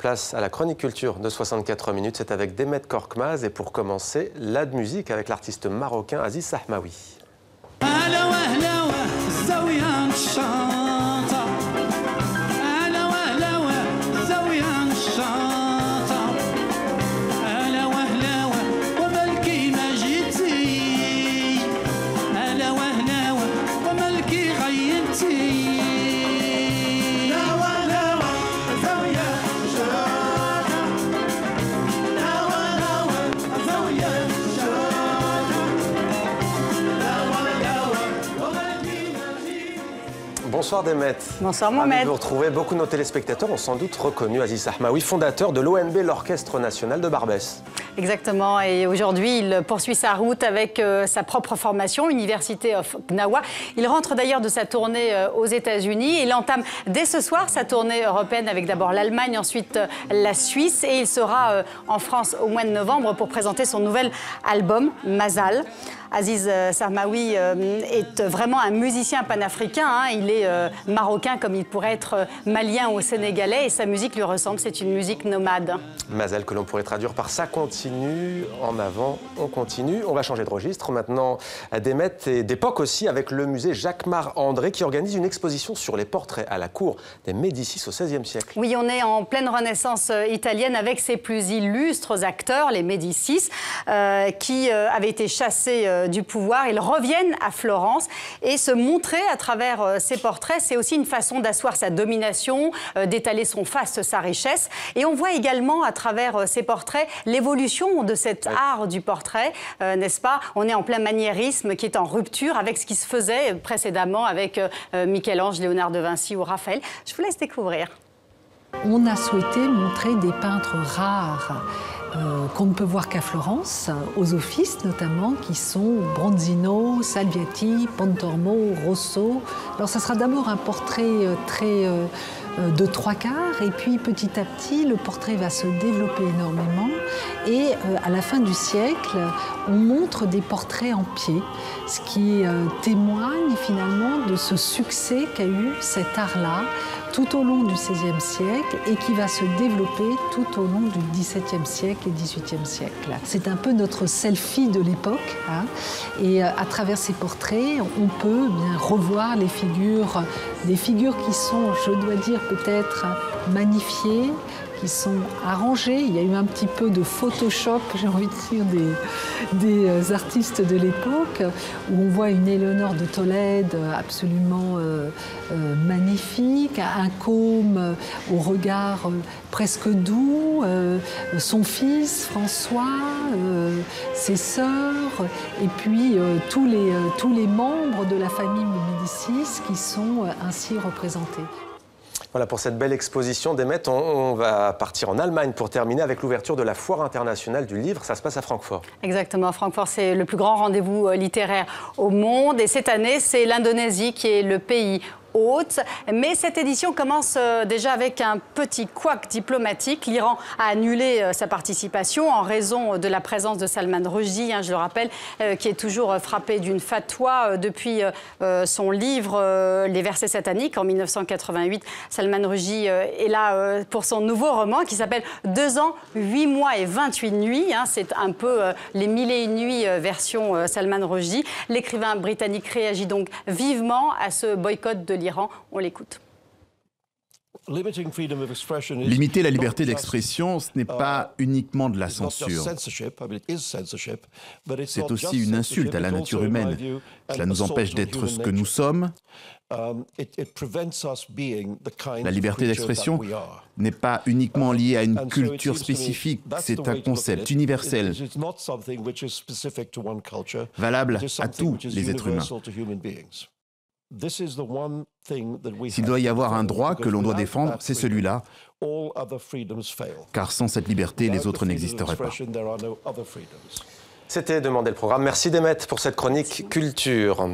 Place à la chronique culture de 64 minutes. C'est avec Demet Korkmaz et pour commencer, la musique avec l'artiste marocain Aziz Sahmaoui. Bonsoir Demet. Bonsoir Mohamed. Vous retrouvez beaucoup de nos téléspectateurs ont sans doute reconnu Aziz Sahmaoui, fondateur de l'ONB, l'Orchestre National de Barbès. Exactement, et aujourd'hui il poursuit sa route avec sa propre formation, University of Gnawa. Il rentre d'ailleurs de sa tournée aux États-Unis. Il entame dès ce soir sa tournée européenne avec d'abord l'Allemagne, ensuite la Suisse, et il sera en France au mois de novembre pour présenter son nouvel album, Mazal. Aziz Sahmaoui est vraiment un musicien panafricain. Hein. Il est marocain comme il pourrait être malien ou sénégalais et sa musique lui ressemble. C'est une musique nomade. Mazal que l'on pourrait traduire par ça continue, en avant, on continue. On va changer de registre maintenant à Demet et d'époque aussi avec le musée Jacquemart André qui organise une exposition sur les portraits à la cour des Médicis au XVIe siècle. Oui, on est en pleine Renaissance italienne avec ses plus illustres acteurs, les Médicis, qui avaient été chassés du pouvoir. Ils reviennent à Florence et se montrer à travers ces portraits, c'est aussi une façon d'asseoir sa domination, d'étaler son faste, sa richesse. Et on voit également à travers ces portraits l'évolution de cet art du portrait, n'est-ce pas? On est en plein maniérisme qui est en rupture avec ce qui se faisait précédemment avec Michel-Ange, Léonard de Vinci ou Raphaël. Je vous laisse découvrir. On a souhaité montrer des peintres rares qu'on ne peut voir qu'à Florence, aux offices notamment, qui sont Bronzino, Salviati, Pontormo, Rosso. Alors ça sera d'abord un portrait de 3/4 et puis petit à petit le portrait va se développer énormément et à la fin du siècle on montre des portraits en pied, ce qui témoigne finalement de ce succès qu'a eu cet art-là tout au long du XVIe siècle et qui va se développer tout au long du XVIIe siècle et XVIIIe siècle. C'est un peu notre selfie de l'époque, hein, et à travers ces portraits, on peut bien revoir les figures, des figures qui sont, je dois dire, peut-être magnifiées, qui sont arrangées. Il y a eu un petit peu de Photoshop, j'ai envie de dire, des artistes de l'époque, où on voit une Éléonore de Tolède absolument magnifique, un Côme au regard presque doux, son fils François, ses sœurs, et puis tous les membres de la famille Médicis qui sont ainsi représentés. Voilà pour cette belle exposition. Demet, on va partir en Allemagne pour terminer avec l'ouverture de la Foire internationale du livre. Ça se passe à Francfort. Exactement. Francfort, c'est le plus grand rendez-vous littéraire au monde. Et cette année, c'est l'Indonésie qui est le pays hôte. Mais cette édition commence déjà avec un petit couac diplomatique. L'Iran a annulé sa participation en raison de la présence de Salman Rushdie, hein, je le rappelle, qui est toujours frappé d'une fatwa depuis son livre Les versets sataniques en 1988. Salman Rushdie est là pour son nouveau roman qui s'appelle 2 ans, 8 mois et 28 nuits. Hein, c'est un peu les 1001 nuits version Salman Rushdie. L'écrivain britannique réagit donc vivement à ce boycott de l'Iran. On l'écoute. Limiter la liberté d'expression, ce n'est pas uniquement de la censure. C'est aussi une insulte à la nature humaine. Cela nous empêche d'être ce que nous sommes. La liberté d'expression n'est pas uniquement liée à une culture spécifique, c'est un concept universel, valable à tous les êtres humains. S'il doit y avoir un droit que l'on doit défendre, c'est celui-là, car sans cette liberté, les autres n'existeraient pas. C'était Demander le programme. Merci Demet pour cette chronique culture.